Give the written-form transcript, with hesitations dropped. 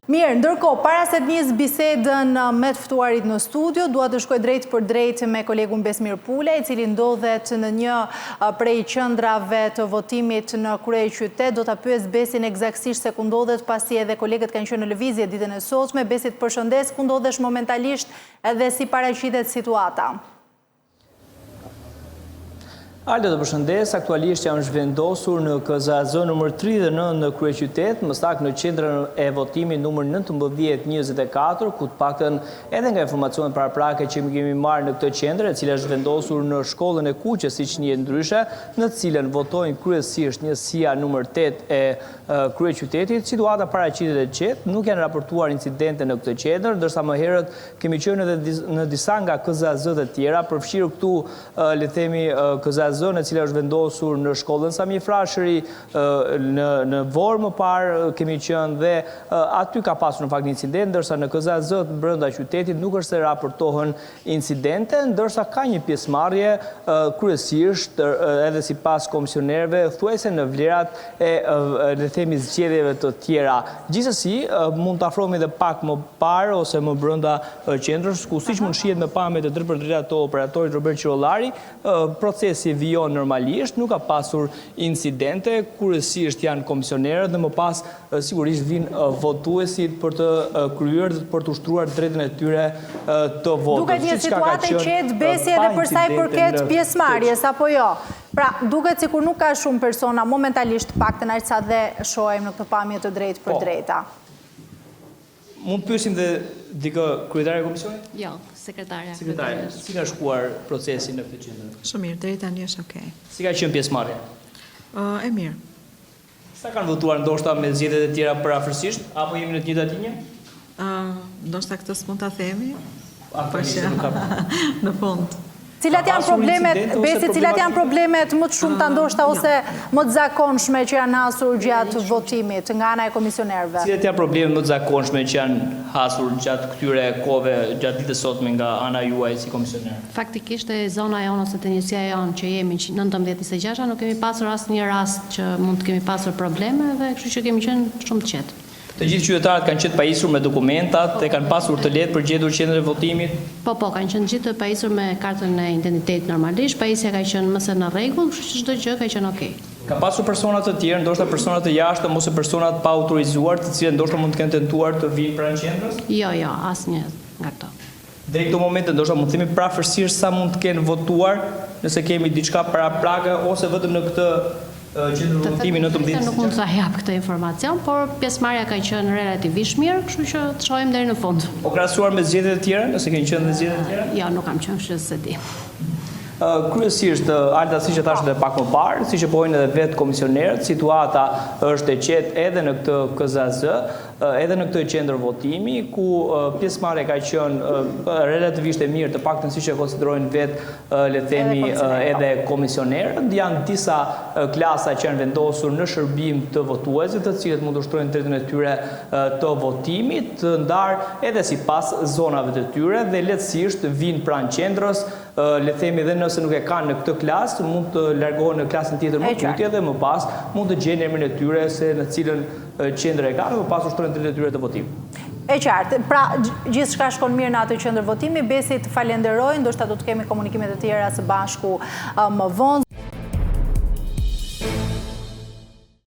Mirë, ndërkohë, para se të njësë bisedën me të ftuarit në studio, dua të shkoj drejt për drejt me kolegun Besmir Pule, i cili ndodhet në një prej qëndrave të votimit në kryeqytet. Do të pyes Besin eksaktësisht se ku ndodhet, pasi edhe kolegët kanë qenë në lëvizje ditën e sotme. Besit, përshëndes, ku ndodhesh momentalisht edhe si paraqitet situata? Aldo të përshëndes, aktualisht jam zhvendosur në KZAZ nëmër 39 në kryeqytet, më saktë në qendrën e votimit nëmër 1924, ku të paktën edhe nga informacionet paraprake që kemi marrë në këtë qendër, e cila është vendosur në shkollën e Kuqës, siç njihet ndryshe, në të cilën votojnë kryesisht njësia nëmër 8 e kryeqytetit. Situata paraqitet e qetë, nuk janë raportuar incidente në këtë qendër, ndërsa më herët kemi qenë edhe në disa nga KZAZ-të e tjera, përfshirë këtu le të themi KZAZ e cila është vendosur në shkollën Sami Frashëri, në Vorë më parë kemi qenë dhe aty ka pasur në fakt incident, ndërsa në KZAZ brenda qytetit nuk është se raportohen incidente, ndërsa ka një pjesëmarrje kryesisht edhe sipas komisionerëve thuajse në vlerat e le të themi zgjedhjeve të tjera. Gjithsesi, mund të afrohemi edhe pak më parë ose më brenda qendrës, ku siç mund shihet me pamjet e drejtpërdrejta të operatorit Robert Qirollari, procesi vijon normalisht, nuk ka pasur incidente, kryesisht janë komisionerët dhe më pas sigurisht vinë votuesit për të kryer dhe për të ushtruar drejtën e tyre të votës. Duket një situatë e qetë, Besi, edhe për sa i përket pjesëmarrjes apo jo? Pra, duket sikur nuk ka shumë persona momentalisht, paktën aq sa dhe shohim në këtë pamje të drejtë për drejta. Mund të pyesim dhe dikë kryetaria e komisionit? Jo, sekretarja. Si ka shkuar procesi në këtë qendër? Shumë mirë, deri tani është okay. Si ka qenë pjesëmarrja? E mirë. Sa kanë votuar ndoshta me zgjedhjet e tjera përafërsisht, apo jemi në të njëjtat linje? Ndoshta këtë s'mund ta themi. Në në fund. Cilat janë problemet, Besi, cilat janë problemet më të shumta ndoshta ose më të zakonshme që janë hasur gjatë votimit nga ana e komisionerëve? Cilat janë problemet më të zakonshme që janë hasur gjatë këtyre kohëve, gjatë ditës sotme nga ana juaj si komisioner? Faktikisht e zona jonë ose tenjencia jonë që jemi 19-26, nuk kemi pasur asnjë rast që mund të kemi pasur probleme dhe kështu që kemi qenë shumë të qetë. Të gjithë qytetarët kanë qenë të pajisur me dokumentat e kanë pasur të lehtë për gjetur qendrën e votimit? Po, kanë qenë gjithë të pajisur me kartën e identitetit normalisht, pajisja ka qenë mëse në rregull, kështu që çdo gjë ka qenë okay. Ka pasur persona të tjerë, ndoshta persona të jashtëm ose persona të pa autorizuar, të cilët ndoshta mund të kenë tentuar të vinë pranë qendrës? Jo, asnjë nga këto. Deri këto momente ndoshta mund të themi prafërsisht sa mund të kenë votuar, nëse kemi diçka paraprake ose vetëm në këtë qendër votimi në 19. Nuk mund të jap këtë informacion, por pjesëmarrja ka qenë relativisht mirë, kështu që të shohim deri në fund. Po krahasuar me zgjedhjet e tjera, nëse keni qenë në zgjedhjet e tjera? Jo, nuk kam qenë, kështu se di. Kryesisht, Alda, siç e thash edhe pak më parë, siç e pohojnë edhe vetë komisionerët, situata është e qetë edhe në këtë KZAZ, edhe në këtë qendër votimi, ku pjesëmarrja ka qenë relativisht e mirë, të paktën siç e konsiderojnë vetë le të themi edhe komisionerët. Janë disa klasa që janë vendosur në shërbim të votuesve, të cilët mund të ushtrojnë drejtën e tyre të votimit, të ndarë edhe sipas zonave të tyre dhe lehtësisht vinë pranë qendrës. Le të themi edhe nëse nuk e kanë në këtë klasë, mund të largohen në klasën tjetër më tutje dhe më pas mund të gjejnë emrin e tyre se në cilën qendër e kanë dhe më pas ushtrojnë drejtën e tyre të votimit. E qartë, pra gjithçka shkon mirë në atë qendër votimi. Besi, të falenderoj, ndoshta do të kemi komunikimet e tjera së bashku më vonë.